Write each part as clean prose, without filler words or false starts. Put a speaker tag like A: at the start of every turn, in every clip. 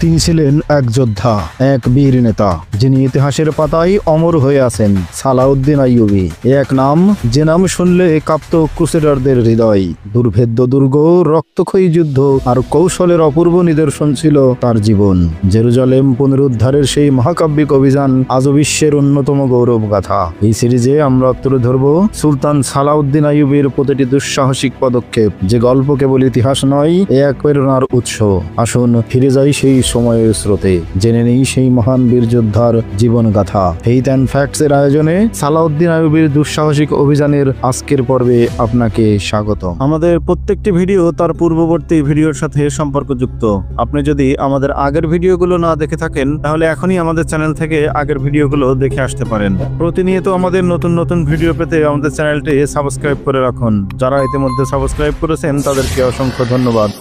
A: তিনি ছিলেন এক যোদ্ধা, এক বীর নেতা, যিনি ইতিহাসের পাতায় অমর হয়ে আছেন। সালাউদ্দিন আইয়ুবী এক নাম, যে নাম শুনলে কাঁপত ক্রুসেডারদের হৃদয়। দুর্ভেদ্য দুর্গ, রক্তক্ষয়ী যুদ্ধ আর কৌশলের অপূর্ব নিদর্শন ছিল তার জীবন। জেরুজালেম পুনরুদ্ধারের সেই মহাকাব্যিক অভিযান আজও বিশ্বের অন্যতম গৌরব গাথা। এই সিরিজে আমরা তুলে ধরব সুলতান সালাউদ্দিন আইয়ুবীর প্রতিটি দুঃসাহসিক পদক্ষেপ, যে গল্প কেবল ইতিহাস নয়, এক প্রেরণার উৎস। আসুন ফিরে যাই সেই সময়ের স্রোতে, জেনে নেই সেই মহান বীর যোদ্ধার জীবন গাথা। ফেইথ অ্যান্ড ফ্যাক্টস এর আয়োজনে সালাউদ্দিন আইয়ুবীর দুঃসাহসিক অভিযানের আজকের পর্বে আপনাকে স্বাগত। আমাদের প্রত্যেকটি ভিডিও তার পূর্ববর্তী ভিডিওর সাথে সম্পর্কযুক্ত। আপনি যদি আমাদের আগের ভিডিওগুলো না দেখে থাকেন, তাহলে এখনই আমাদের চ্যানেল থেকে আগের ভিডিওগুলো দেখে আসতে পারেন। প্রতিনিয়ত আমাদের নতুন নতুন ভিডিও পেতে আমাদের চ্যানেলটি সাবস্ক্রাইব করে রাখুন। যারা ইতিমধ্যে সাবস্ক্রাইব করেছেন তাদেরকে অসংখ্য ধন্যবাদ।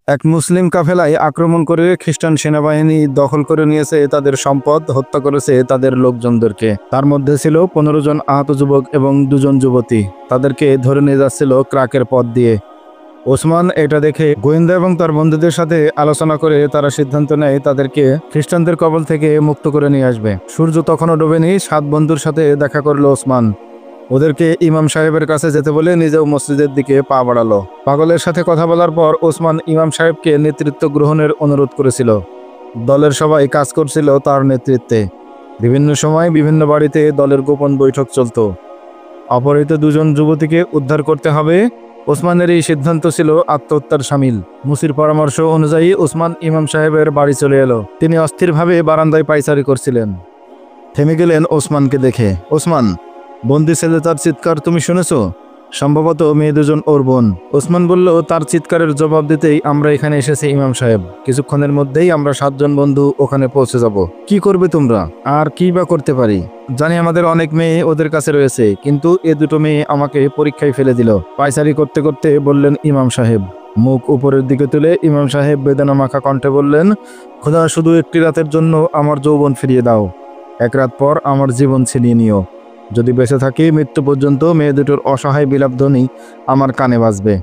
A: এক মুসলিম কাফেলায় আক্রমণ করে খ্রিস্টান সেনাবাহিনী দখল করে নিয়েছে তাদের সম্পদ, হত্যা করেছে তাদের লোকজনদেরকে। তার মধ্যে ছিল 15 জন আহত যুবক এবং 2 জন যুবতী। তাদেরকে ধরে নিয়ে যাচ্ছিল ক্রাকের পথ দিয়ে। ওসমান এটা দেখে গোয়েন্দা এবং তার বন্ধুদের সাথে আলোচনা করে তারা সিদ্ধান্ত নেয় তাদেরকে খ্রিস্টানদের কবল থেকে মুক্ত করে নিয়ে আসবে। সূর্য তখনও ডোবেনি। 7 বন্ধুর সাথে দেখা করলো ওসমান। ওদেরকে ইমাম সাহেবের কাছে যেতে বলে নিজেও মসজিদের দিকে পা বাড়ালো। পাগলের সাথে কথা বলার পর ওসমান ইমাম সাহেবকে নেতৃত্ব গ্রহণের অনুরোধ করেছিল। দলের সবাই কাজ করছিল তার নেতৃত্বে। বিভিন্ন সময় বিভিন্ন বাড়িতে দলের গোপন বৈঠক চলত। অপহৃত 2 জন যুবতীকে উদ্ধার করতে হবে। ওসমানের এই সিদ্ধান্ত ছিল আত্মহত্যার শামিল। মুসির পরামর্শ অনুযায়ী ওসমান ইমাম সাহেবের বাড়ি চলে এলো। তিনি অস্থিরভাবে বারান্দায় পায়চারি করছিলেন। থেমে গেলেন ওসমানকে দেখে। ওসমান, বন্দি ছেলে তার চিৎকার তুমি শুনেছো? সম্ভবত মেয়ে 2 জন ওর বোন। ওসমান বলল, তার চিৎকারের জবাব দিতেই আমরা এখানে এসেছি ইমাম সাহেব। কিছুক্ষণের মধ্যেই আমরা 7 জন বন্ধু ওখানে পৌঁছে যাব। কি করবে তোমরা? আর কি বা করতে পারি? জানি আমাদের অনেক মেয়ে ওদের কাছে রয়েছে, কিন্তু এ 2টো মেয়ে আমাকে পরীক্ষায় ফেলে দিল। পায়চারি করতে করতে বললেন ইমাম সাহেব। মুখ উপরের দিকে তুলে ইমাম সাহেব বেদনা মাখা কণ্ঠে বললেন, খোদা, শুধু একটি রাতের জন্য আমার যৌবন ফিরিয়ে দাও। 1 রাত পর আমার জীবন ছিনিয়ে নিও। যদি বেঁচে থাকি, মৃত্যু পর্যন্ত মেয়ে 2টোর অসহায় বিলাপ ধ্বনি আমার কানে বাজবে।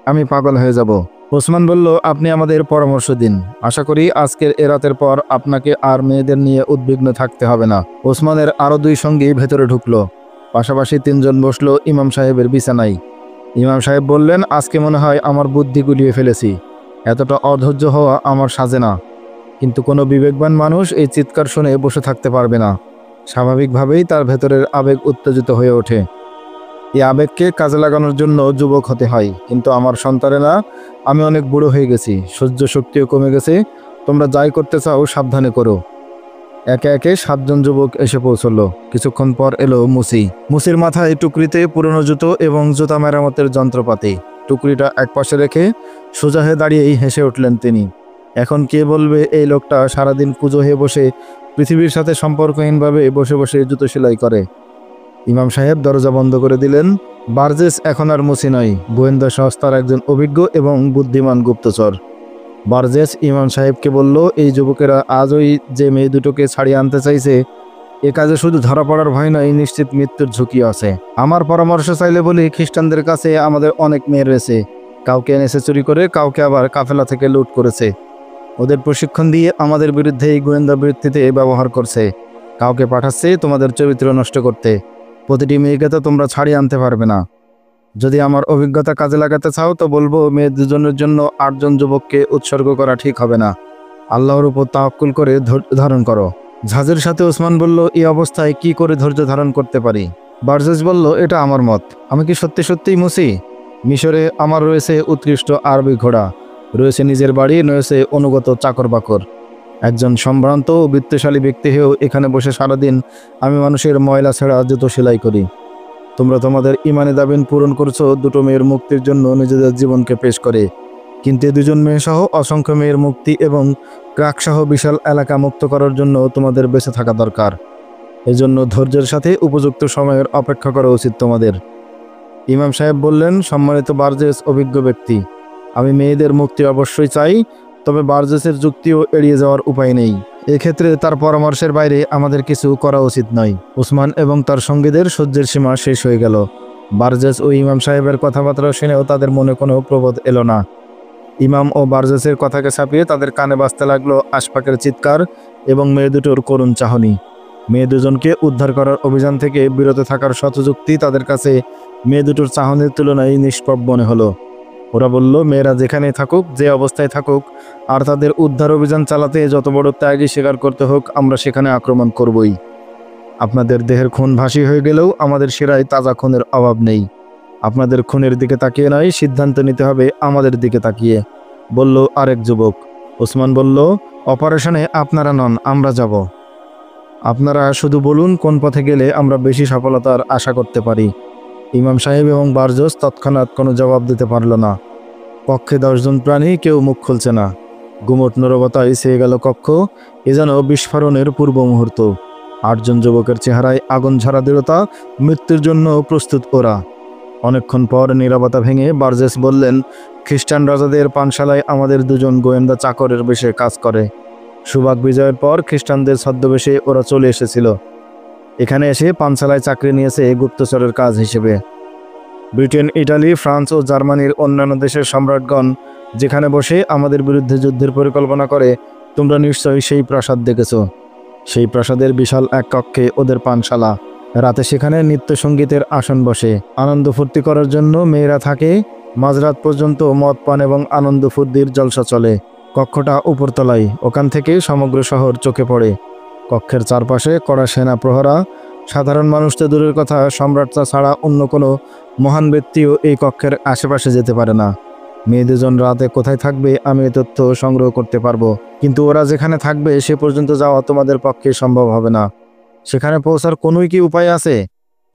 A: আমি পাগল হয়ে যাব। ওসমান বলল, আপনি আমাদের পরামর্শ দিন। আশা করি আজকের এ রাতের পর আপনাকে আর মেয়েদের নিয়ে উদ্বিগ্ন থাকতে হবে না। ওসমানের আরও 2 সঙ্গী ভেতরে ঢুকলো। পাশাপাশি 3 জন বসলো ইমাম সাহেবের বিছানায়। ইমাম সাহেব বললেন, আজকে মনে হয় আমার বুদ্ধি গুলিয়ে ফেলেছি। এতটা অধৈর্য হওয়া আমার সাজে না। কিন্তু কোনো বিবেকবান মানুষ এই চিৎকার শুনে বসে থাকতে পারবে না। স্বাভাবিকভাবেই তার ভেতরের আবেগ উত্তেজিত হয়ে ওঠে। এই আবেগকে কাজে লাগানোর জন্য যুবক হতে হয়। কিন্তু আমার সন্তানেরা, আমি অনেক বুড়ো হয়ে গেছি, সহ্য শক্তিও কমে গেছে। তোমরা যাই করতে চাও সাবধানে করো। একে একে 7 জন যুবক এসে পৌঁছলো। কিছুক্ষণ পর এলো মুসির মাথায় টুকরিতে পুরনো জুতো এবং জুতা মেরামতের যন্ত্রপাতি। টুকরিটা একপাশে রেখে সোজা হয়ে দাঁড়িয়েই হেসে উঠলেন তিনি। এখন কে বলবে এই লোকটা সারাদিন কুঁজো হয়ে বসে পৃথিবীর সাথে সম্পর্কহীনভাবে বসে বসে জুতো সেলাই করে। ইমাম সাহেব দরজা বন্ধ করে দিলেন। বার্জেস এখন আর মুসি নয়, গোয়েন্দা সংস্থার একজন অভিজ্ঞ এবং বুদ্ধিমান গুপ্তচর। বার্জেস ইমাম সাহেবকে বলল, এই যুবকেরা আজই যে মেয়ে 2টোকে ছাড়িয়ে আনতে চাইছে, এ কাজে শুধু ধরা পড়ার ভয় নয়, নিশ্চিত মৃত্যুর ঝুঁকি আছে। আমার পরামর্শ চাইলে বলি, খ্রিস্টানদের কাছে আমাদের অনেক মেয়ে রয়েছে। কাউকে এনেছে চুরি করে, কাউকে আবার কাফেলা থেকে লুট করেছে। ওদের প্রশিক্ষণ দিয়ে আমাদের বিরুদ্ধে এই গোয়েন্দা বৃত্তিতে ব্যবহার করছে। কাউকে পাঠাচ্ছে তোমাদের চরিত্র নষ্ট করতে। প্রতিটি মেয়েকে তো তোমরা ছাড়িয়ে আনতে পারবে না। যদি আমার অভিজ্ঞতা কাজে লাগাতে চাও তো বলবো, মেয়ে 2 জনের জন্য 8 জন যুবককে উৎসর্গ করা ঠিক হবে না। আল্লাহর উপর তাওয়াক্কুল করে ধৈর্য ধারণ করো। ঝাঁজের সাথে ওসমান বলল, এই অবস্থায় কি করে ধৈর্য ধারণ করতে পারি? বার্জেস বলল, এটা আমার মত। আমি কি সত্যি সত্যিই মুসি? মিশরে আমার রয়েছে উৎকৃষ্ট আরবি ঘোড়া, রয়েছে নিজের বাড়ি, রয়েছে অনুগত চাকর বাকর। একজন সম্ভ্রান্ত ও বৃত্তশালী ব্যক্তি হয়েও এখানে বসে সারাদিন আমি মানুষের ময়লা ছেঁড়া জুতো সেলাই করি। তোমরা তোমাদের ইমানি দাবি পূরণ করছো 2টো মেয়ের মুক্তির জন্য নিজেদের জীবনকে পেশ করে। কিন্তু 2 জন মেয়ে সহ অসংখ্য মেয়ের মুক্তি এবং ক্রাক সহ বিশাল এলাকা মুক্ত করার জন্য তোমাদের বেঁচে থাকা দরকার। এজন্য ধৈর্যের সাথে উপযুক্ত সময়ের অপেক্ষা করা উচিত তোমাদের। ইমাম সাহেব বললেন, সম্মানিত বার্জেস অভিজ্ঞ ব্যক্তি, আমি মেয়েদের মুক্তি অবশ্যই চাই, তবে বার্জেসের যুক্তিও এড়িয়ে যাওয়ার উপায় নেই। এক্ষেত্রে তার পরামর্শের বাইরে আমাদের কিছু করা উচিত নয়। ওসমান এবং তার সঙ্গীদের সহ্যের সীমা শেষ হয়ে গেল। বার্জেস ও ইমাম সাহেবের কথাবার্তা শুনেও তাদের মনে কোনো প্রবোধ এলো না। ইমাম ও বার্জেসের কথাকে ছাপিয়ে তাদের কানে বাজতে লাগলো আশফাকের চিৎকার এবং মেয়ে দুটোর করুণ চাহনি। মেয়ে দুজনকে উদ্ধার করার অভিযান থেকে বিরত থাকার শতযুক্তি তাদের কাছে মেয়ে দুটোর চাহনির তুলনায় নিষ্পাপ মনে হলো। ওরা বলল, মেয়েরা যেখানেই থাকুক, যে অবস্থায় থাকুক, আর তাদের উদ্ধার অভিযান চালাতে যত বড় ত্যাগই স্বীকার করতে হোক, আমরা সেখানে আক্রমণ করবই। আপনাদের দেহের খুন ভাসী হয়ে গেলেও আমাদের শিরায় তাজা খুনের অভাব নেই। আপনাদের খুনের দিকে তাকিয়ে নয়, সিদ্ধান্ত নিতে হবে আমাদের দিকে তাকিয়ে, বলল আরেক যুবক। ওসমান বলল, অপারেশনে আপনারা নন, আমরা যাব। আপনারা শুধু বলুন কোন পথে গেলে আমরা বেশি সফলতার আশা করতে পারি। ইমাম সাহেব এবং বার্জস তৎক্ষণাৎ কোনো জবাব দিতে পারল না। কক্ষে 10 জন প্রাণী, কেউ মুখ খুলছে না। গুমট নীরবতায় ছেয়ে গেল কক্ষ। এ যেন বিস্ফোরণের পূর্ব মুহূর্ত। 8 জন যুবকের চেহারায় আগুন ঝরা দৃঢ়তা, মৃত্যুর জন্য প্রস্তুত ওরা। অনেকক্ষণ পর নীরবতা ভেঙে বার্জেস বললেন, খ্রিস্টান রাজাদের পানশালায় আমাদের 2 জন গোয়েন্দা চাকরের বেশে কাজ করে। সুবাক বিজয়ের পর খ্রিস্টানদের ছদ্মবেশে ওরা চলে এসেছিল। এখানে এসে পানশালায় চাকরি নিয়েছে গুপ্তচরের কাজ হিসেবে। ব্রিটেন, ইটালি, ফ্রান্স ও জার্মানির অন্যান্য দেশের সম্রাটগণ যেখানে বসে আমাদের বিরুদ্ধে যুদ্ধের পরিকল্পনা করে, তোমরা নিশ্চয়ই সেই প্রাসাদ দেখেছ। সেই প্রাসাদের বিশাল এক কক্ষে ওদের পানশালা। রাতে সেখানে নৃত্যসঙ্গীতের আসন বসে। আনন্দ ফুর্তি করার জন্য মেয়েরা থাকে। মাঝরাত পর্যন্ত মদ পান এবং আনন্দ ফুর্তির জলসা চলে। কক্ষটা উপরতলায়, ওখান থেকে সমগ্র শহর চোখে পড়ে। কক্ষের চারপাশে কড়া সেনা প্রহরা। সাধারণ মানুষ তো দূরের কথা, সম্রাটটা ছাড়া অন্য কোনো মহান ব্যক্তিও এই কক্ষের আশেপাশে যেতে পারে না। মেয়ে 2 জন রাতে কোথায় থাকবে আমি এই তথ্য সংগ্রহ করতে পারবো, কিন্তু ওরা যেখানে থাকবে সে পর্যন্ত যাওয়া তোমাদের পক্ষে সম্ভব হবে না। সেখানে পৌঁছার কোনোই কি উপায় আছে?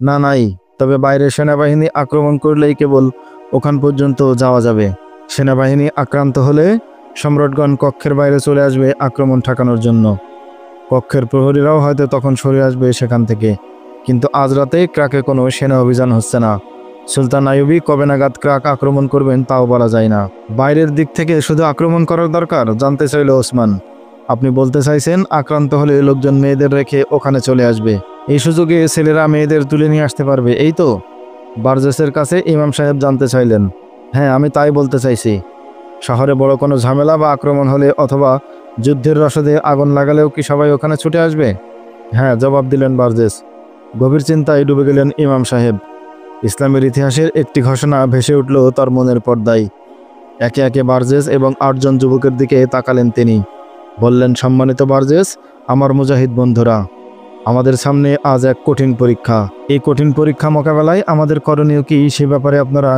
A: না, নাই। তবে বাইরের সেনাবাহিনী আক্রমণ করলেই কেবল ওখান পর্যন্ত যাওয়া যাবে। সেনাবাহিনী আক্রান্ত হলে সম্রাটগণ কক্ষের বাইরে চলে আসবে আক্রমণ ঠেকানোর জন্য। কক্ষের প্রহরীরাও হয়তো তখন সরে আসবে সেখান থেকে। কিন্তু আজ রাতে ক্রাকে কোনো সেনা অভিযান হচ্ছে না। সুলতান আইয়ুবী কবে নাগাদ ক্রাক আক্রমণ করবেন তাও বলা যায় না। বাইরের দিক থেকে শুধু আক্রমণ করার দরকার, জানতে চাইল ওসমান। আপনি বলতে চাইছেন আক্রান্ত হলে লোকজন মেয়েদের রেখে ওখানে চলে আসবে, এই সুযোগে ছেলেরা মেয়েদের তুলে নিয়ে আসতে পারবে, এই তো? বার্জেসের কাছে ইমাম সাহেব জানতে চাইলেন। হ্যাঁ, আমি তাই বলতে চাইছি। শহরে বড় কোনো ঝামেলা বা আক্রমণ হলে অথবা যুদ্ধের রসদে আগুন লাগালেও কি সবাই ওখানে ছুটে আসবে? হ্যাঁ, জবাব দিলেন বার্জেস। গভীর চিন্তায় ডুবে গেলেন ইমাম সাহেব। ইসলামের ইতিহাসের একটি ঘোষণা ভেসে উঠল তার মনের পর্দায়। একে একে বার্জেস এবং 8 জন যুবকের দিকে তাকালেন তিনি। বললেন, সম্মানিত বার্জেস, আমার মুজাহিদ বন্ধুরা, আমাদের সামনে আজ এক কঠিন পরীক্ষা। এই কঠিন পরীক্ষা মোকাবেলায় আমাদের করণীয় কি, সে ব্যাপারে আপনারা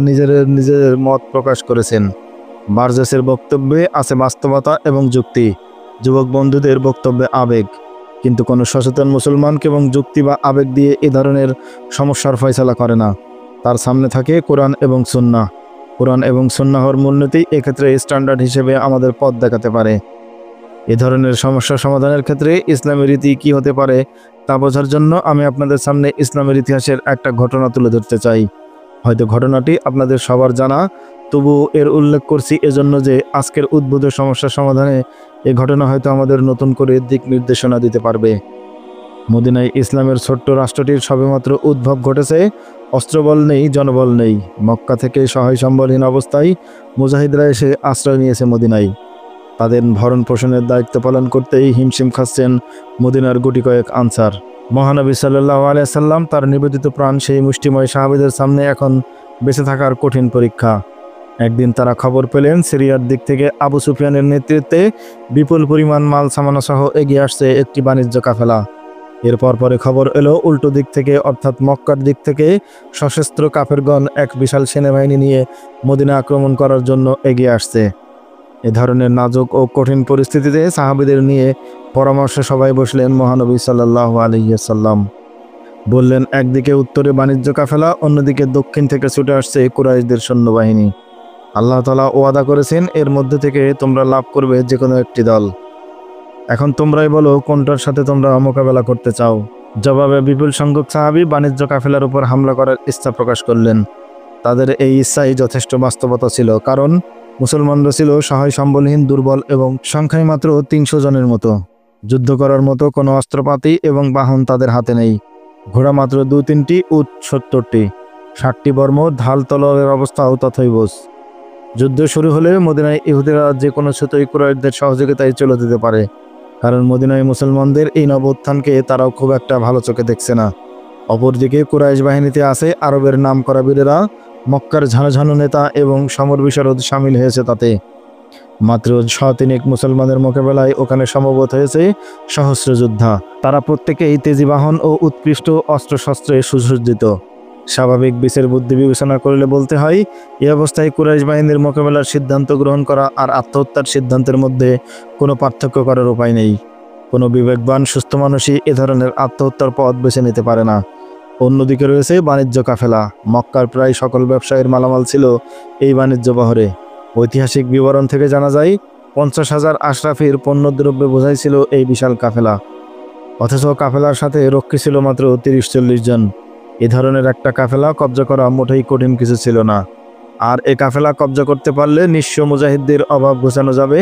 A: নিজেদের মত প্রকাশ করেছেন। বার্জেসের বক্তব্যে আছে বাস্তবতা এবং যুক্তি, যুবক বন্ধুদের বক্তব্যে আবেগ। কিন্তু কোনো সচেতন মুসলমান এবং যুক্তি বা আবেগ দিয়ে এ ধরনের সমস্যার ফয়সালা করে না। তার সামনে থাকে কোরআন এবং সুন্নাহ। কোরআন এবং সুন্নাহর মূলনীতি এক্ষেত্রে স্ট্যান্ডার্ড হিসেবে আমাদের পথ দেখাতে পারে। এ ধরনের সমস্যা সমাধানের ক্ষেত্রে ইসলামের রীতি কী হতে পারে তা বোঝার জন্য আমি আপনাদের সামনে ইসলামের ইতিহাসের একটা ঘটনা তুলে ধরতে চাই। হয়তো ঘটনাটি আপনাদের সবার জানা, তবু এর উল্লেখ করছি এজন্য যে আজকের উদ্ভূত সমস্যা সমাধানে এ ঘটনা হয়তো আমাদের নতুন করে দিক নির্দেশনা দিতে পারবে। মদিনায় ইসলামের ছোট্ট রাষ্ট্রটির সবেমাত্র উদ্ভব ঘটেছে। অস্ত্রবল নেই, জনবল নেই। মক্কা থেকে সহায় সম্বলহীন অবস্থায় মুজাহিদরা এসে আশ্রয় নিয়েছে মদিনায়। তাদের ভরণ পোষণের দায়িত্ব পালন করতেই হিমশিম খাচ্ছেন মদিনার গুটি কয়েক আনসার। মহানবী সাল্লাল্লাহু আলাইহি সাল্লাম তার নিবেদিত প্রাণ সেই মুষ্টিময় সাহাবীদের সামনে এখন বেঁচে থাকার কঠিন পরীক্ষা। একদিন তারা খবর পেলেন সিরিয়ার দিক থেকে আবু সুফিয়ানের নেতৃত্বে বিপুল পরিমাণ মাল সামানা সহ এগিয়ে আসছে একটি বাণিজ্য কাফেলা। এরপর পরে খবর এলো উল্টো দিক থেকে, অর্থাৎ মক্কার দিক থেকে সশস্ত্র কাফেরগণ এক বিশাল সেনাবাহিনী নিয়ে মদিনা আক্রমণ করার জন্য এগিয়ে আসছে। এ ধরনের নাজুক ও কঠিন পরিস্থিতিতে সাহাবীদের নিয়ে পরামর্শে সবাই বসলেন মহানবী সাল্লাল্লাহু আলাইহি সাল্লাম। বললেন, একদিকে উত্তরে বাণিজ্য কাফেলা, অন্যদিকে দক্ষিণ থেকে ছুটে আসছে কুরাইশদের সৈন্যবাহিনী। আল্লাহ তাআলা ওয়াদা করেছেন এর মধ্যে থেকে তোমরা লাভ করবে যে কোনো একটি দল। এখন তোমরাই বলো কোনটার সাথে তোমরা মোকাবেলা করতে চাও। জবাবে বিপুল সংখ্যক সাহাবী বাণিজ্য কাফেলার উপর হামলা করার ইচ্ছা প্রকাশ করলেন। তাদের এই ইচ্ছাই যথেষ্ট বাস্তবতা ছিল, কারণ মুসলমানরা ছিল সহায় সম্বলহীন, দুর্বল এবং সংখ্যায় মাত্র 300 জনের মতো। যুদ্ধ করার মতো কোনো অস্ত্রপাতি এবং বাহন তাদের হাতে নেই। ঘোড়া মাত্র 2-3টি, উট 70টি, 60টি বর্ম, ঢাল তলোয়ারের অবস্থাও তথৈবচ। যুদ্ধ শুরু হলে মদিনায় ইহুদিরা যে কোনো ছুতোই কুরাইশদের সহযোগিতায় চলে যেতে পারে, কারণ মদিনায় মুসলমানদের এই নবোত্থানকে তারাও খুব একটা ভালো চোখে দেখছে না। অপরদিকে কুরাইশ বাহিনীতে আছে আরবের নামকরা বীরেরা, মক্কার ঝানঝানু নেতা এবং সমর বিশারদ সামিল হয়েছে তাতে। মাত্র 6 মুসলমানের মোকাবেলায় ওখানে সমবেত হয়েছে সহস্র যোদ্ধা। তারা প্রত্যেকেই তেজি বাহন ও উৎকৃষ্ট অস্ত্রশস্ত্রে সুসজ্জিত। স্বাভাবিক বিচার বুদ্ধি বিবেচনা করলে বলতে হয়, এই অবস্থায় কুরাইশ বাহিনীর মোকাবেলার সিদ্ধান্ত গ্রহণ করা আর আত্মহত্যার সিদ্ধান্তের মধ্যে কোনো পার্থক্য করার উপায় নেই। কোনো বিবেকবান সুস্থ মানুষই এ ধরনের আত্মহত্যার পথ বেছে নিতে পারে না। অন্যদিকে রয়েছে বাণিজ্য কাফেলা। মক্কার প্রায় সকল ব্যবসায়ীর মালামাল ছিল এই বাণিজ্য বহরে। ঐতিহাসিক বিবরণ থেকে জানা যায় 50,000 আশরাফির পণ্যদ্রব্যে বোঝাই ছিল এই বিশাল কাফেলা, অথচ কাফেলার সাথে রক্ষী ছিল মাত্র 30-40 জন। এ ধরনের একটা কাফেলা কবজা করা মোটেই কঠিন কিছু ছিল না। আর এ কাফেলা কবজা করতে পারলে নিঃস্ব মুজাহিদদের অভাব ঘোচানো যাবে,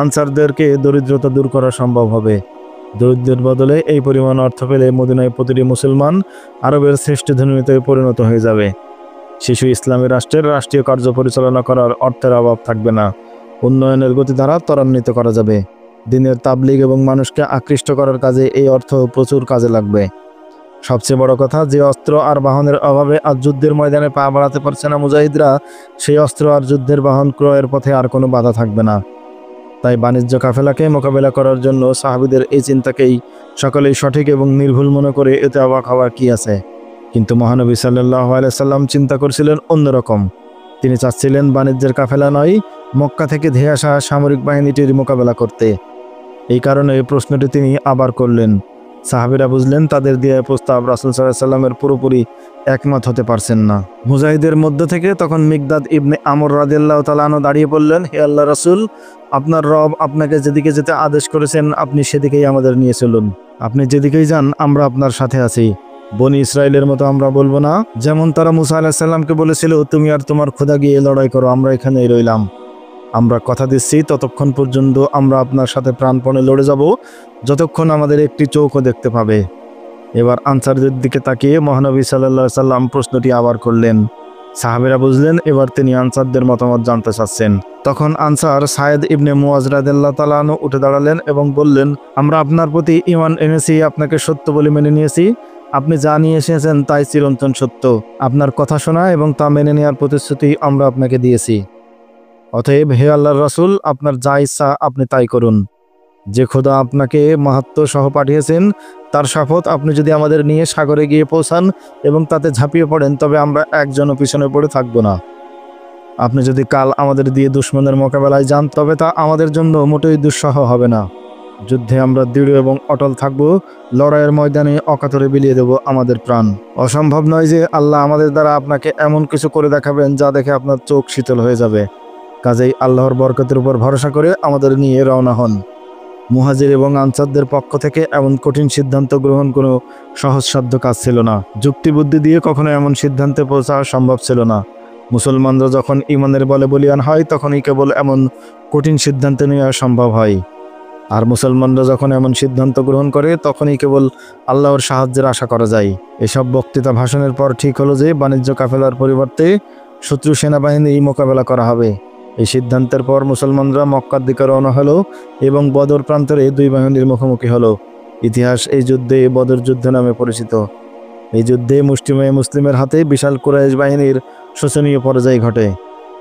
A: আনসারদেরকে দরিদ্রতা দূর করা সম্ভব হবে। দরিদ্রের বদলে এই পরিমাণ অর্থ পেলে মদিনায় প্রতিটি মুসলমান আরবের শ্রেষ্ঠ ধনীতে পরিণত হয়ে যাবে। শিশু ইসলামী রাষ্ট্রের রাষ্ট্রীয় কার্য পরিচালনা করার অর্থের অভাব থাকবে না। উন্নয়নের গতিধারা ত্বরান্বিত করা যাবে। দিনের তাবলিগ এবং মানুষকে আকৃষ্ট করার কাজে এই অর্থ প্রচুর কাজে লাগবে। সবচেয়ে বড় কথা, যে অস্ত্র আর বাহনের অভাবে আজ যুদ্ধের ময়দানে পা বাড়াতে পারছে না মুজাহিদরা, সেই অস্ত্র আর যুদ্ধের বাহন ক্রয়ের পথে আর কোনো বাধা থাকবে না। তাই বাণিজ্য কাফেলাকে মোকাবেলা করার জন্য সাহাবীদের এই চিন্তাকেই সকলেই সঠিক এবং নির্ভুল মনে করে এতে অবাক হওয়ার কি আছে। কিন্তু মহানবী সাল্লাল্লাহু আলাইহি সাল্লাম চিন্তা করছিলেন অন্যরকম। তিনি চাচ্ছিলেন বাণিজ্যের কাফেলা নয়, মক্কা থেকে ধেয়ে আসা সামরিক বাহিনীটির মোকাবেলা করতে। এই কারণে এই প্রশ্নটি তিনি আবার করলেন। সাহাবীরা বুঝলেন তাদের দিয়ে প্রস্তাব রাসূল সাল্লাল্লাহু আলাইহি সাল্লামের পুরোপুরি একমত হতে পারছেন না। মুজাহিদের মধ্য থেকে তখন মিকদাদ ইবনে আমর রাদিয়াল্লাহু তাআলা আনহু দাঁড়িয়ে বললেন, হে আল্লাহর রাসূল, আপনার রব আপনাকে যেদিকে যেতে আদেশ করেছেন আপনি সেদিকেই আমাদের নিয়ে চলুন। আপনি যেদিকেই যান আমরা আপনার সাথে আছি। বনি ইসরায়েলের মতো আমরা বলবো না, যেমন তারা মুসা আলাইহিস সালামকে বলেছিল, তুমি আর তোমার খোদা গিয়ে লড়াই করো, আমরা এখানেই রইলাম। আমরা কথা দিচ্ছি ততক্ষণ পর্যন্ত আমরা আপনার সাথে প্রাণপণে লড়ে যাব, যতক্ষণ আমাদের একটি চোখও দেখতে পাবে। এবার আনসারদের দিকে তাকিয়ে মহানবী সাল্লাল্লাহু আলাইহি সাল্লাম প্রশ্নটি আবার করলেন। সাহাবীরা বুঝলেন এবার তিনি আনসারদের মতামত জানতে চাচ্ছেন। তখন আনসার সায়েদ ইবনে মুয়াজ রাদিয়াল্লাহু তাআলা আনহু উঠে দাঁড়ালেন এবং বললেন, আমরা আপনার প্রতি ঈমান এনেছি, আপনাকে সত্য বলে মেনে নিয়েছি। আপনি যা নিয়ে এসেছেন তাই চিরন্তন সত্য। আপনার কথা শোনা এবং তা মেনে নেওয়ার প্রতিশ্রুতি আমরা আপনাকে দিয়েছি। অতএব হে আল্লাহর রাসূল, আপনার যা ইচ্ছা আপনি তাই করুন। যে খোদা আপনাকে মাহাত্ম্য সহ পাঠিয়েছেন তার শপথ, আপনি যদি আমাদের নিয়ে সাগরে গিয়ে পৌঁছান এবং তাতে ঝাঁপিয়ে পড়েন তবে আমরা একজনও পিছনে পড়ে থাকব না। আপনি যদি কাল আমাদের দিয়ে দুশমনের মোকাবেলায় যান তবে তা আমাদের জন্য মোটেই দুঃসহ হবে না। যুদ্ধে আমরা দৃঢ় এবং অটল থাকব, লড়াইয়ের ময়দানে অকাতরে বিলিয়ে দেব আমাদের প্রাণ। অসম্ভব নয় যে আল্লাহ আমাদের দ্বারা আপনাকে এমন কিছু করে দেখাবেন যা দেখে আপনার চোখ শীতল হয়ে যাবে। কাজেই আল্লাহর বরকতের উপর ভরসা করে আমাদের নিয়ে রওনা হন। মুহাজির এবং আনসারদের পক্ষ থেকে এমন কঠিন সিদ্ধান্ত গ্রহণ কোনো সহজসাধ্য কাজ ছিল না। যুক্তিবুদ্ধি দিয়ে কখনো এমন সিদ্ধান্তে পৌঁছা সম্ভব ছিল না। মুসলমানরা যখন ঈমানের বলে বলিয়ান হয় তখনই কেবল এমন কঠিন সিদ্ধান্ত নেওয়া সম্ভব হয়। আর মুসলমানরা যখন এমন সিদ্ধান্ত গ্রহণ করে তখনই কেবল আল্লাহর সাহায্যের আশা করা যায়। এসব বক্তৃতা ভাষণের পর ঠিক হলো যে বাণিজ্য কাফেলার পরিবর্তে শত্রু সেনাবাহিনী মোকাবেলা করা হবে। এই সিদ্ধান্তের পর মুসলমানরা মক্কার দিকে রওনা হলো এবং বদর প্রান্তরে দুই বাহিনীর মুখোমুখি হলো। ইতিহাস এই যুদ্ধে বদর যুদ্ধ নামে পরিচিত। এই যুদ্ধে মুষ্টিমেয় মুসলিমের হাতে বিশাল কুরাইশ বাহিনীর শোচনীয় পরাজয় ঘটে।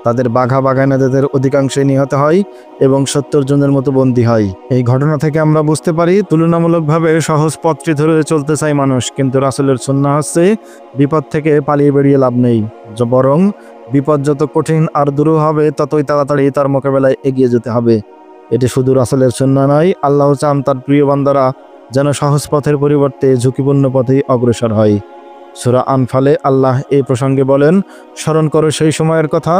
A: তাদের বাঘা বাগানেদাদের অধিকাংশই নিহত হয় এবং 70 জনের মতো বন্দী হয়। এই ঘটনা থেকে আমরা বুঝতে পারি তুলনামূলকভাবে সহজ পথটি ধরে চলতে চায় মানুষ, কিন্তু রাসূলের সুন্নাহ হচ্ছে বিপদ থেকে পালিয়ে বেরিয়ে লাভ নেই, বরং বিপদ যত কঠিন আর দূর হবে ততই তাড়াতাড়ি তার মোকাবেলায় এগিয়ে যেতে হবে। এটি শুধু রাসূলের সুন্নাহ নয়, আল্লাহ চান তার প্রিয় বান্দারা যেন সহজ পথের পরিবর্তে ঝুঁকিপূর্ণ পথেই অগ্রসর হয়। সূরা আনফালে আল্লাহ এই প্রসঙ্গে বলেন, স্মরণ করো সেই সময়ের কথা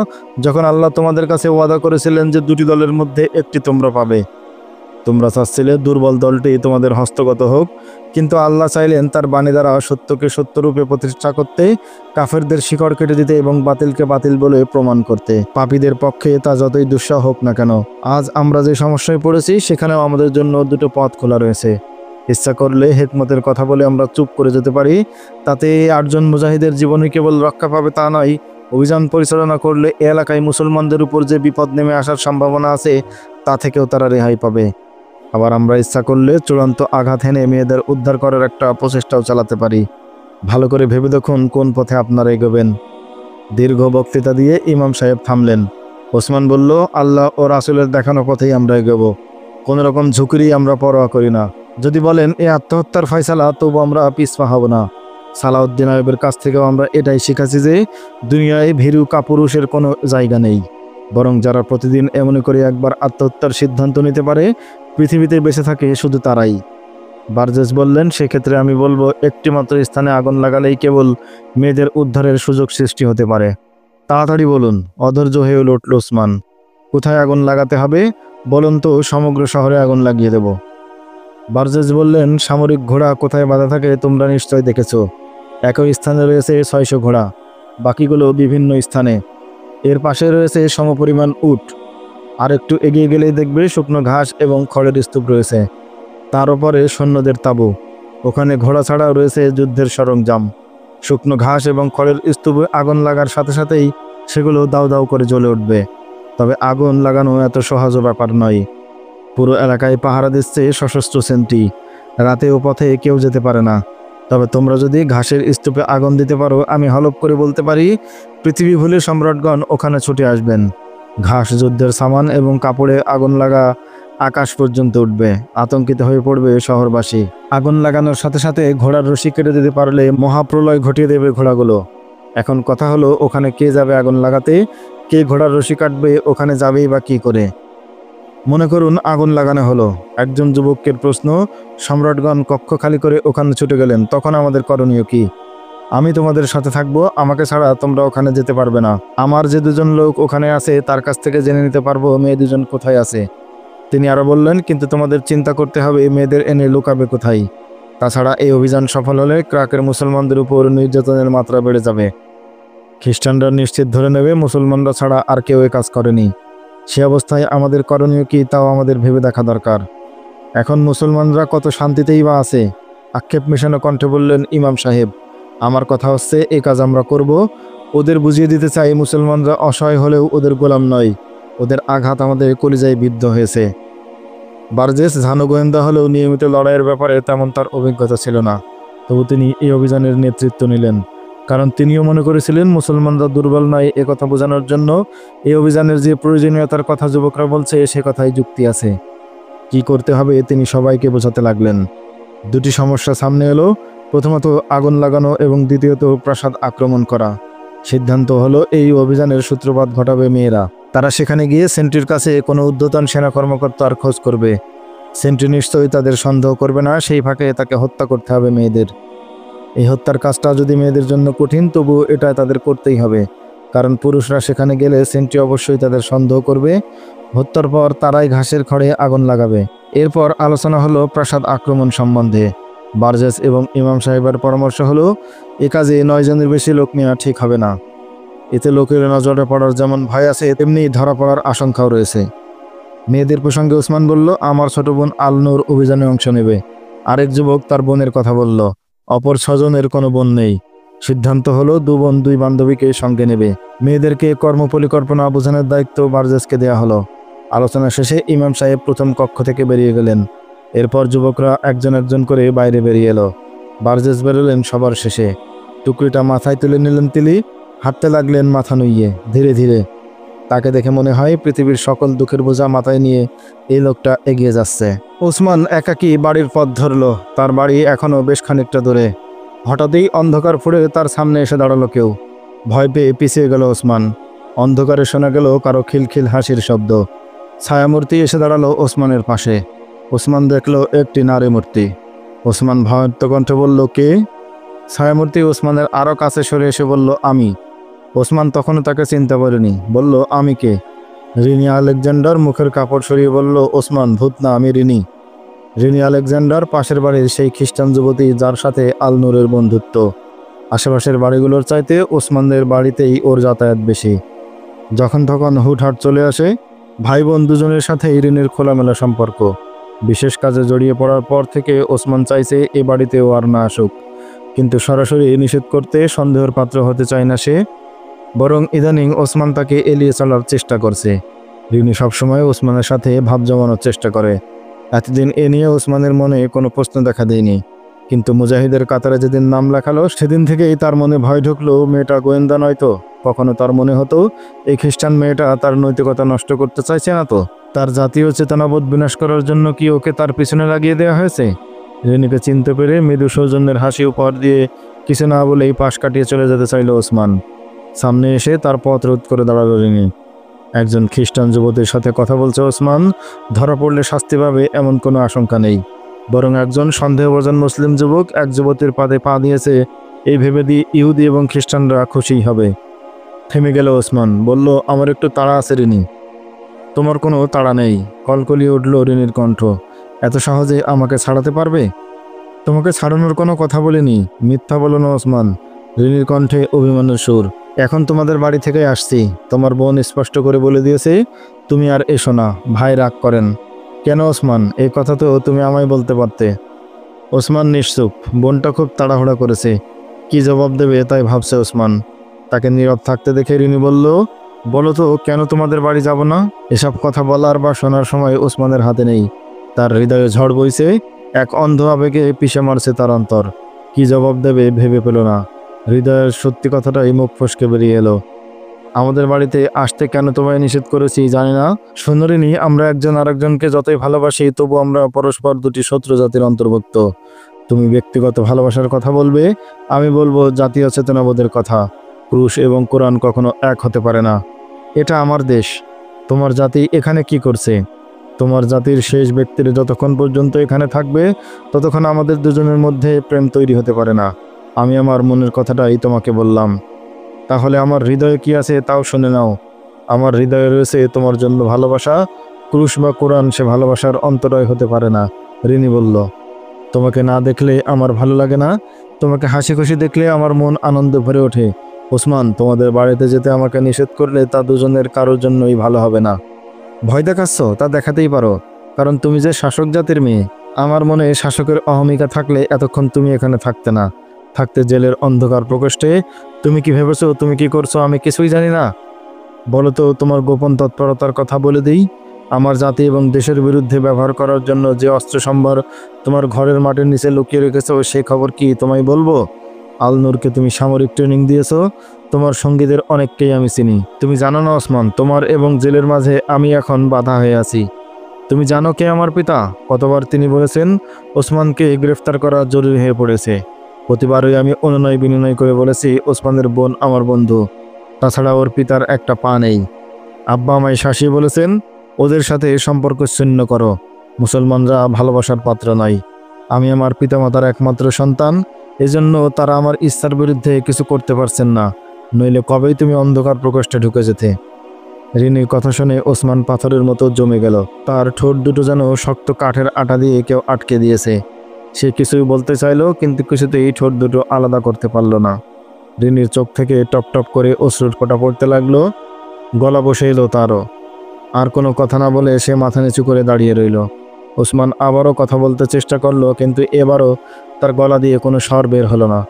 A: যখন আল্লাহ তোমাদের কাছে ওয়াদা করেছিলেন যে দুটি দলের মধ্যে একটি তোমরা পাবে। তোমরা চাচ্ছিলে দুর্বল দলটি তোমাদের হস্তগত হোক, কিন্তু আল্লাহ চাইলেন তার বাণী দ্বারা সত্যকে সত্যরূপে প্রতিষ্ঠা করতে, কাফেরদের শিকড় কেটে দিতে এবং বাতিলকে বাতিল বলে প্রমাণ করতে। পাপীদের পক্ষে তা যতই দুঃসহ হোক না কেন, আজ আমরা যে সমস্যায় পড়েছি সেখানেও আমাদের জন্য দুটো পথ খোলা রয়েছে। ইচ্ছা করলে হিকমতের কথা বলে আমরা চুপ করে যেতে পারি। তাতে 8 জন মুজাহিদের জীবনে কেবল রক্ষা পাবে তা নয়, অভিযান পরিচালনা করলে এ এলাকায় মুসলমানদের উপর যে বিপদ নেমে আসার সম্ভাবনা আছে তা থেকেও তারা রেহাই পাবে। আবার আমরা ইচ্ছা করলে চূড়ান্ত আঘাত হেনে মেয়েদের উদ্ধার করার একটা প্রচেষ্টাও চালাতে পারি। ভালো করে ভেবে দেখুন কোন পথে আপনারা এগোবেন। দীর্ঘ বক্তৃতা দিয়ে ইমাম সাহেব থামলেন। ওসমান বলল, আল্লাহ ও রাসূলের দেখানো পথেই আমরা এগোবো। কোনো রকম ঝুঁকিরই আমরা পরোয়া করি না। যদি বলেন এ আত্মহত্যার ফয়সালা, তবু আমরা পিছপা হব না। সালাউদ্দিন আইয়ুবের কাছ থেকেও আমরা এটাই শিখেছি যে দুনিয়ায় ভীরু কাপুরুষের কোনো জায়গা নেই, বরং যারা প্রতিদিন এমনি করে একবার আত্মহত্যার সিদ্ধান্ত নিতে পারে পৃথিবীতে বেঁচে থাকে শুধু তারাই। বার্জেস বললেন, সেক্ষেত্রে আমি বলবো একটিমাত্র স্থানে আগুন লাগালেই কেবল মেয়েদের উদ্ধারের সুযোগ সৃষ্টি হতে পারে। তাড়াতাড়ি বলুন। অধৈর্য হয়ে উঠল ওসমান। কোথায় আগুন লাগাতে হবে বলুন তো, সমগ্র শহরে আগুন লাগিয়ে দেব। বার্জেস বললেন, সামরিক ঘোড়া কোথায় বাঁধা থাকে তোমরা নিশ্চয় দেখেছো। একই স্থানে রয়েছে 600 ঘোড়া, বাকিগুলো বিভিন্ন স্থানে। এর পাশে রয়েছে সমপরিমাণ উট। আর একটু এগিয়ে গেলেই দেখবে শুকনো ঘাস এবং খড়ের স্তূপ রয়েছে। তার উপরে সৈন্যদের তাঁবু। ওখানে ঘোড়া ছাড়াও রয়েছে যুদ্ধের সরঞ্জাম। শুকনো ঘাস এবং খড়ের স্তূপে আগুন লাগার সাথে সাথেই সেগুলো দাউ দাউ করে জ্বলে উঠবে। তবে আগুন লাগানো এত সহজ ব্যাপার নয়। পুরো এলাকায় পাহারা দিচ্ছে সশস্ত্র সেন্ট্রি। রাতে ও পথে কেউ যেতে পারে না। তবে তোমরা যদি ঘাসের স্তূপে আগুন দিতে পারো, আমি হলফ করে বলতে পারি পৃথিবী ভুলে সম্রাটগণ ওখানে ছুটে আসবেন। ঘাস যুদ্ধের সামান এবং কাপড়ে আগুন লাগা আকাশ পর্যন্ত উঠবে। আতঙ্কিত হয়ে পড়বে শহরবাসী। আগুন লাগানোর সাথে সাথে ঘোড়ার রশি কেটে দিতে পারলে মহাপ্রলয় ঘটিয়ে দেবে ঘোড়াগুলো। এখন কথা হলো, ওখানে কে যাবে আগুন লাগাতে? কে ঘোড়ার রশি কাটবে? ওখানে যাবেই বা কী করে? মনে করুন আগুন লাগানো হলো। একজন যুবকের প্রশ্ন, সম্রাটগণ কক্ষ খালি করে ওখানে ছুটে গেলেন, তখন আমাদের করণীয় কি? আমি তোমাদের সাথে থাকবো। আমাকে ছাড়া তোমরা ওখানে যেতে পারবে না। আমার যে দুজন লোক ওখানে আছে তার কাছ থেকে জেনে নিতে পারবো মেয়ে দুজন কোথায় আছে। তিনি আরো বললেন, কিন্তু তোমাদের চিন্তা করতে হবে মেয়েদের এনে লুকাবে কোথায়। তাছাড়া এই অভিযান সফল হলে ক্রাকের মুসলমানদের উপর নির্যাতনের মাত্রা বেড়ে যাবে। খ্রিস্টানরা নিশ্চিত ধরে নেবে মুসলমানরা ছাড়া আর কেউ এ কাজ করেনি। সে অবস্থায় আমাদের করণীয় কি তাও আমাদের ভেবে দেখা দরকার। এখন মুসলমানরা কত শান্তিতেই বা আছে। আক্ষেপ মেশানো কণ্ঠে বললেন ইমাম সাহেব, আমার কথা হচ্ছে এই কাজ আমরা করব। ওদের বুঝিয়ে দিতে চাই মুসলমানরা অসহায় হলেও ওদের গোলাম নয়। ওদের আঘাত আমাদের কলিজায় বিদ্ধ হয়েছে। বার্জেস ঝানু গোয়েন্দা হলেও নিয়মিত লড়াইয়ের ব্যাপারে তেমন তার অভিজ্ঞতা ছিল না। তবু তিনি এই অভিযানের নেতৃত্ব নিলেন, কারণ তিনিও মনে করেছিলেন মুসলমানরা দুর্বল নয়। একথা বোঝানোর জন্য এই অভিযানের যে প্রয়োজনীয়তার কথা যুবকরা বলছে সে কথাই যুক্তি আছে। কি করতে হবে তিনি সবাইকে বোঝাতে লাগলেন। দুটি সমস্যা সামনে এলো। প্রথমত আগুন লাগানো এবং দ্বিতীয়ত প্রাসাদ আক্রমণ করা। সিদ্ধান্ত হলো এই অভিযানের সূত্রপাত ঘটাবে মেয়েরা। তারা সেখানে গিয়ে সেন্ট্রির কাছে কোনো উদ্ধতন সেনা কর্মকর্তার খোঁজ করবে। সেন্ট্রি নিশ্চয়ই তাদের সন্দেহ করবে না। সেই ফাঁকে তাকে হত্যা করতে হবে মেয়েদের। এই হত্যার কাজটা যদি মেয়েদের জন্য কঠিন, তবু এটা তাদের করতেই হবে, কারণ পুরুষরা সেখানে গেলে সেন্ট্রি অবশ্যই তাদের সন্দেহ করবে। হত্যার পর তারাই ঘাসের খড়ে আগুন লাগাবে। এরপর আলোচনা হলো প্রাসাদ আক্রমণ সম্বন্ধে। বার্জেস এবং ইমাম সাহেবের পরামর্শ হলো এ কাজে 9 জনের বেশি লোক নেওয়া ঠিক হবে না। এতে লোকের নজরে পড়ার যেমন ভয় আছে, তেমনি ধরা পড়ার আশঙ্কাও রয়েছে। মেয়েদের প্রসঙ্গে ওসমান বলল, আমার ছোট বোন আল নূর অভিযানে অংশ নেবে। আরেক যুবক তার বোনের কথা বলল। অপর 6 জনের কোনো বোন নেই। সিদ্ধান্ত হলো 2 বোন 2 বান্ধবীকে সঙ্গে নেবে। মেয়েদেরকে কর্মপরিকল্পনা বোঝানোর দায়িত্ব বার্জেসকে দেয়া হলো। আলোচনা শেষে ইমাম সাহেব প্রথম কক্ষ থেকে বেরিয়ে গেলেন। এরপর যুবকরা একজন একজন করে বাইরে বেরিয়ে এলো। বার্জেস বেরোলেন সবার শেষে। টুকরিটা মাথায় তুলে নিলেন তিনি। হাঁটতে লাগলেন মাথা নুইয়ে, ধীরে ধীরে। তাকে দেখে মনে হয় পৃথিবীর সকল দুঃখের বোঝা মাথায় নিয়ে এই লোকটা এগিয়ে যাচ্ছে। ওসমান একাকী বাড়ির পথ ধরল। তার বাড়ি এখনও বেশ খানিকটা দূরে। হঠাৎই অন্ধকার ফুঁড়ে তার সামনে এসে দাঁড়ালো কেউ। ভয় পেয়ে পিছিয়ে গেল ওসমান। অন্ধকারে শোনা গেল কারো খিলখিল হাসির শব্দ। ছায়ামূর্তি এসে দাঁড়ালো ওসমানের পাশে। ওসমান দেখল একটি নারী মূর্তি। ওসমান ভয়ার্ত কণ্ঠে বলল, কে? ছায়ামূর্তি ওসমানের আরও কাছে সরে এসে বলল, আমি। ওসমান তখনও তাকে চিন্তা করেনি। বলল, আমি কে? রিনি আলেকজান্ডার মুখের কাপড় সরিয়ে বলল, ওসমান, ভূত না, আমি রিনি। রিনি আলেকজান্ডার পাশের বাড়ির সেই খ্রিস্টান যুবতী যার সাথে আল নূরের বন্ধুত্ব। আশেপাশের বাড়িগুলোর চাইতে ওসমানদের বাড়িতেই ওর যাতায়াত বেশি। যখন তখন হুটহাট চলে আসে। ভাই বোন দুজনের সাথে রিনির খোলামেলা সম্পর্ক। বিশেষ কাজে জড়িয়ে পড়ার পর থেকে ওসমান চাইছে এ বাড়িতেও আর না আসুক, কিন্তু সরাসরি নিষেধ করতে সন্দেহের পাত্র হতে চায় না সে। বরং ইদানিং ওসমান তাকে এড়িয়ে চলার চেষ্টা করছে। রিনি সবসময় ওসমানের সাথে ভাব জমানোর চেষ্টা করে। এতদিন এ নিয়ে ওসমানের মনে কোনো প্রশ্ন দেখা দেয়নি, কিন্তু মুজাহিদের কাতারে যেদিন নাম লেখালো সেদিন থেকেই তার মনে ভয় ঢুকলো মেয়েটা গোয়েন্দা নয় তো। কখনো তার মনে হতো এই খ্রিস্টান মেয়েটা তার নৈতিকতা নষ্ট করতে চাইছে না তো, তার জাতীয় চেতনাবোধ বিনাশ করার জন্য কি ওকে তার পিছনে লাগিয়ে দেওয়া হয়েছে। রিনিকে চিনতে পেরে মৃদু সৌজন্যের হাসি উপহার দিয়ে কিছু না বলেই পাশ কাটিয়ে চলে যেতে চাইল ওসমান। সামনে এসে তার পথ রোধ করে দাঁড়ালো রিনি। একজন খ্রিস্টান যুবতীর সাথে কথা বলছে ওসমান, ধরা পড়লে শাস্তি পাবে এমন কোনো আশঙ্কা নেই। বরং একজন সন্দেহভাজন মুসলিম যুবক এক যুবতীর পাদে পা দিয়েছে এই ভেবে দিয়ে ইহুদি এবং খ্রিস্টানরা খুশিই হবে। থেমে গেল ওসমান, বলল, আমার একটু তাড়া আছে রিনি। তোমার কোনো তাড়া নেই। কলকলিয়ে উঠল রিনির কণ্ঠ। এত সহজে আমাকে ছাড়াতে পারবে? তোমাকে ছাড়ানোর কোনো কথা বলিনি। মিথ্যা বলো না ওসমান। রিনির কণ্ঠে অভিমানের সুর। এখন তোমাদের বাড়ি থেকে আসছি। তোমার বোন স্পষ্ট করে বলে দিয়েছে তুমি আর এসো না। ভাই রাগ করেন। কেন ওসমান? এই কথা তো তুমি আমায় বলতে পারতে। ওসমান নিশ্চুপ। বোনটা খুব তাড়াহুড়া করেছে, কি জবাব দেবে তাই ভাবছে ওসমান। তাকে নীরব থাকতে দেখে রিনি বলল, বলো তো কেন তোমাদের বাড়ি যাব না? এসব কথা বলার বা শোনার সময় ওসমানের হাতে নেই। তার হৃদয়ে ঝড় বইছে, এক অন্ধ আবেগে পিষে মারছে তার অন্তর। কি জবাব দেবে ভেবে পেল না। হৃদয়ের সত্যি কথাটাই মুখ ফসকে বেরিয়ে এলো। আমাদের বাড়িতে আসতে কেন তোমায় নিষেধ করেছি জানি না। সুন্দরিনী, আমরা একজন আরেকজনকে যতই ভালোবাসি তবু আমরা পরস্পর দুটি শত্রু জাতির অন্তর্ভুক্ত। তুমি ব্যক্তিগত ভালোবাসার কথা বলবে, আমি বলবো জাতীয় চেতনাবোধের কথা। ক্রুশ এবং কোরআন কখনো এক হতে পারে না। এটা আমার দেশ। তোমার জাতি এখানে কি করছে? তোমার জাতির শেষ ব্যক্তির যতক্ষণ পর্যন্ত এখানে থাকবে ততক্ষণ আমাদের দুজনের মধ্যে প্রেম তৈরি হতে পারে না। আমি আমার মনের কথাটাই তোমাকে বললাম। তাহলে আমার হৃদয়ে কি আছে তাও শুনে নাও। আমার হৃদয়ে রয়েছে তোমার জন্য ভালোবাসা। ক্রুশ বা কোরআন সে ভালোবাসার অন্তরায় হতে পারে না। রিনি বলল, তোমাকে না দেখলে আমার ভালো লাগে না। তোমাকে হাসি খুশি দেখলে আমার মন আনন্দে ভরে ওঠে। ওসমান, তোমাদের বাড়িতে যেতে আমাকে নিষেধ করলে তা দুজনের কারোর জন্যই ভালো হবে না। ভয় দেখাচ্ছ? তা দেখাতেই পারো, কারণ তুমি যে শাসক জাতির মেয়ে। আমার মনে শাসকের অহমিকা থাকলে এতক্ষণ তুমি এখানে থাকতে না, থাকতে জেলের অন্ধকার প্রকোষ্ঠে। তুমি কি ভেবেছো তুমি কি করছো আমি কিছুই জানি না? বলো তো, তোমার গোপন তৎপরতার কথা বলে দিই। আমার জাতি এবং দেশের বিরুদ্ধে ব্যবহার করার জন্য যে অস্ত্র সম্ভার তোমার ঘরের মাটির নিচে লুকিয়ে রেখেছো সে খবর কি তোমায় বলবো? আল নূরকে তুমি সামরিক ট্রেনিং দিয়েছো, তোমার সঙ্গীদের অনেককেই আমি চিনি। তুমি জানো না ওসমান, তোমার এবং জেলের মাঝে আমি এখন বাধা হয়ে আছি। তুমি জানো কে আমার পিতা? কতবার তিনি বলেছেন ওসমানকে গ্রেফতার করা জরুরি হয়ে পড়েছে। প্রতিবারই আমি অনুনয় বিনয় করে বলেছি ওসমানের বোন আমার বন্ধু, তাছাড়া ওর পিতার একটা পা নেই। আব্বা আমায় শাসিয়ে বলেছেন ওদের সাথে সম্পর্ক ছিন্ন করো। মুসলমানরা ভালোবাসার পাত্র নয়। আমি আমার পিতামাতার একমাত্র সন্তান, এজন্য তারা আমার ইচ্ছার বিরুদ্ধে কিছু করতে পারছেন না, নইলে কবেই তুমি অন্ধকার প্রকোষ্ঠে ঢুকে যেতে। রিনির কথা শুনে ওসমান পাথরের মতো জমে গেল। তার ঠোঁট দুটো যেন শক্ত কাঠের আটা দিয়ে কেউ আটকে দিয়েছে। সে কিছুই বলতে চাইলো, কিন্তু কিছুতেই ঠোঁট দুটো আলাদা করতে পারল না। রিনির চোখ থেকে টপ টপ করে অশ্রুর ফোঁটা পড়তে লাগলো। গলা বসে এলো তারও। আর কোনো কথা না বলে সে মাথা নিচু করে দাঁড়িয়ে রইল। ওসমান আবারও কথা বলতে চেষ্টা করলো, কিন্তু এবারও তার গলা দিয়ে কোনো স্বর বের হলো না।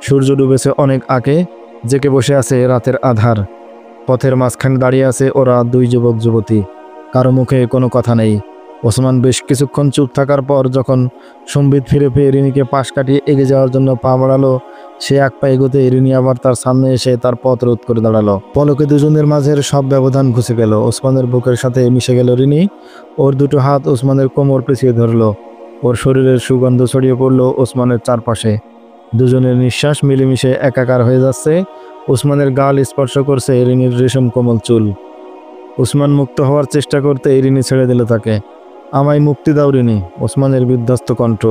A: সূর্য ডুবেছে অনেক আগে, জেকে বসে আছে রাতের আধার। পথের মাঝখানে দাঁড়িয়ে আছে ওরা দুই যুবক যুবতী। কারো মুখে কোনো কথা নেই। ওসমান বেশ কিছুক্ষণ চুপ থাকার পর যখন সম্বিত ফিরে পেয়ে রিনিকে পাশ কাটিয়ে এগিয়ে যাওয়ার জন্য পা বাড়ালো, সে এক পা এগোতে রিনি আবার তার সামনে এসে তার পথ রোধ করে দাঁড়ালো। পলকে দুজনের মাঝের সব ব্যবধান ঘুচে গেল। ওসমানের বুকের সাথে মিশে গেল রিনি। ওর দুটো হাত ওসমানের কোমর পেঁচিয়ে ধরলো। ওর শরীরের সুগন্ধ ছড়িয়ে পড়লো ওসমানের চারপাশে। দুজনের নিঃশ্বাস মিলেমিশে একাকার হয়ে যাচ্ছে। ওসমানের গাল স্পর্শ করছে রিনির রেশম কোমল চুল। ওসমান মুক্ত হওয়ার চেষ্টা করতে রিনি ছেড়ে দিল তাকে। আমায় মুক্তি দাও রিনি। ওসমানের বিধ্বস্ত কণ্ঠ।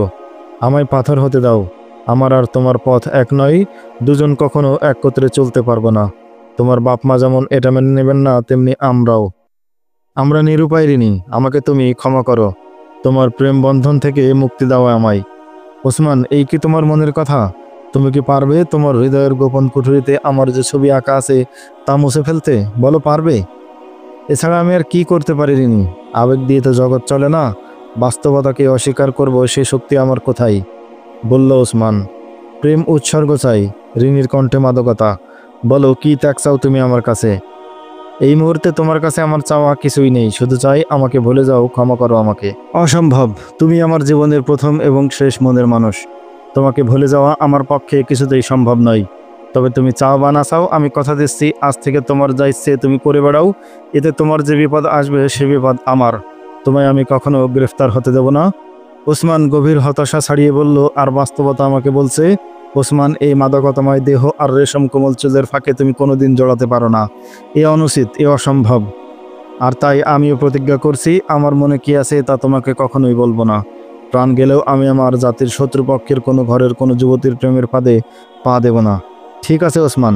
A: আমায় পাথর হতে দাও। আমার আর তোমার পথ এক নয়। দুজন কখনো একত্রে চলতে পারবো না। তোমার বাপ মা যেমন এটা মেনে নেবেন না, তেমনি আমরাও। আমরা নিরুপায় রিনি, আমাকে তুমি ক্ষমা করো। তোমার প্রেম বন্ধন থেকে মুক্তি দাও আমায়। ওসমান, এই কি তোমার মনের কথা? তুমি কি পারবে তোমার হৃদয়ের গোপন কুঠুরিতে আমার যে ছবি আঁকা আছে তা মুছে ফেলতে? বলো, পারবে? এছাড়া আমি আর কি করতে পারি রিনি? আবেগ দিয়ে তো জগৎ চলে না। বাস্তবতাকে অস্বীকার করব সে শক্তি আমার কোথায়? বলল ওসমান। প্রেম উৎসর্গ চাই। রিনির কণ্ঠে মাদকতা। বলো কি ত্যাগ চাও তুমি আমার কাছে? এই মুহূর্তে তোমার কাছে আমার চাওয়া কিছুই নেই, শুধু চাই আমাকে ভুলে যাও, ক্ষমা করো আমাকে। অসম্ভব, তুমি আমার জীবনের প্রথম এবং শেষ মনের মানুষ। তোমাকে ভুলে যাওয়া আমার পক্ষে কিছুতেই সম্ভব নয়। তবে তুমি চাও বা না চাও, আমি কথা দিচ্ছি আজ থেকে তোমার যা ইচ্ছে তুমি করে বেড়াও। এতে তোমার যে বিপদ আসবে সে বিপদ আমার। তোমায় আমি কখনো গ্রেফতার হতে দেব না। ওসমান গভীর হতাশা ছাড়িয়ে বলল, আর বাস্তবতা আমাকে বলছে ওসমান, এই মাদকতাময় দেহ আর রেশম কোমল চুলের ফাঁকে তুমি কোনোদিন জড়াতে পারো না। এ অনুচিত, এ অসম্ভব। আর তাই আমিও প্রতিজ্ঞা করছি, আমার মনে কি আছে তা তোমাকে কখনোই বলবো না। প্রাণ গেলেও আমি আমার জাতির শত্রুপক্ষের কোনো ঘরের কোনো যুবতীর প্রেমের ফাঁদে পা দেব না। ঠিক আছে ওসমান,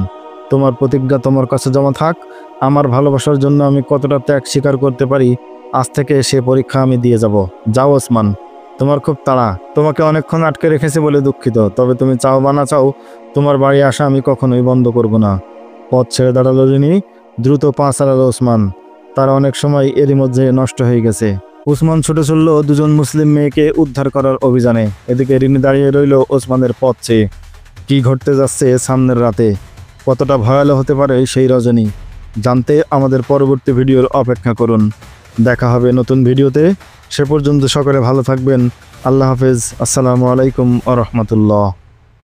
A: তোমার প্রতিজ্ঞা তোমার কাছে জমা থাক। আমার ভালোবাসার জন্য আমি কতটা ত্যাগ স্বীকার করতে পারি, আজ থেকে সে পরীক্ষা আমি দিয়ে যাব। যাও ওসমান, তোমার খুব তাড়া। তোমাকে অনেকক্ষণ আটকে রেখেছে বলে দুঃখিত, তবে তুমি চাও বা না চাও তোমার বাড়ি আসা আমি কখনোই বন্ধ করব না। পথ ছেড়ে দাঁড়ালো যিনি, দ্রুত পা চালালো ওসমান। তার অনেক সময় এরই মধ্যে নষ্ট হয়ে গেছে। ওসমান ছুটে চলল দুজন মুসলিম মেয়েকে উদ্ধার করার অভিযানে। এদিকে রিনি দাঁড়িয়ে রইল ওসমানের পথ চেয়ে। কি ঘটতে যাচ্ছে সামনের রাতে, কতটা ভয়ালো হতে পারে সেই রজনী, জানতে আমাদের পরবর্তী ভিডিওর অপেক্ষা করুন। দেখা হবে নতুন ভিডিওতে। সে পর্যন্ত সকলে ভালো থাকবেন। আল্লাহ হাফেজ। আসসালামু আলাইকুম আ রহমতুল্লাহ।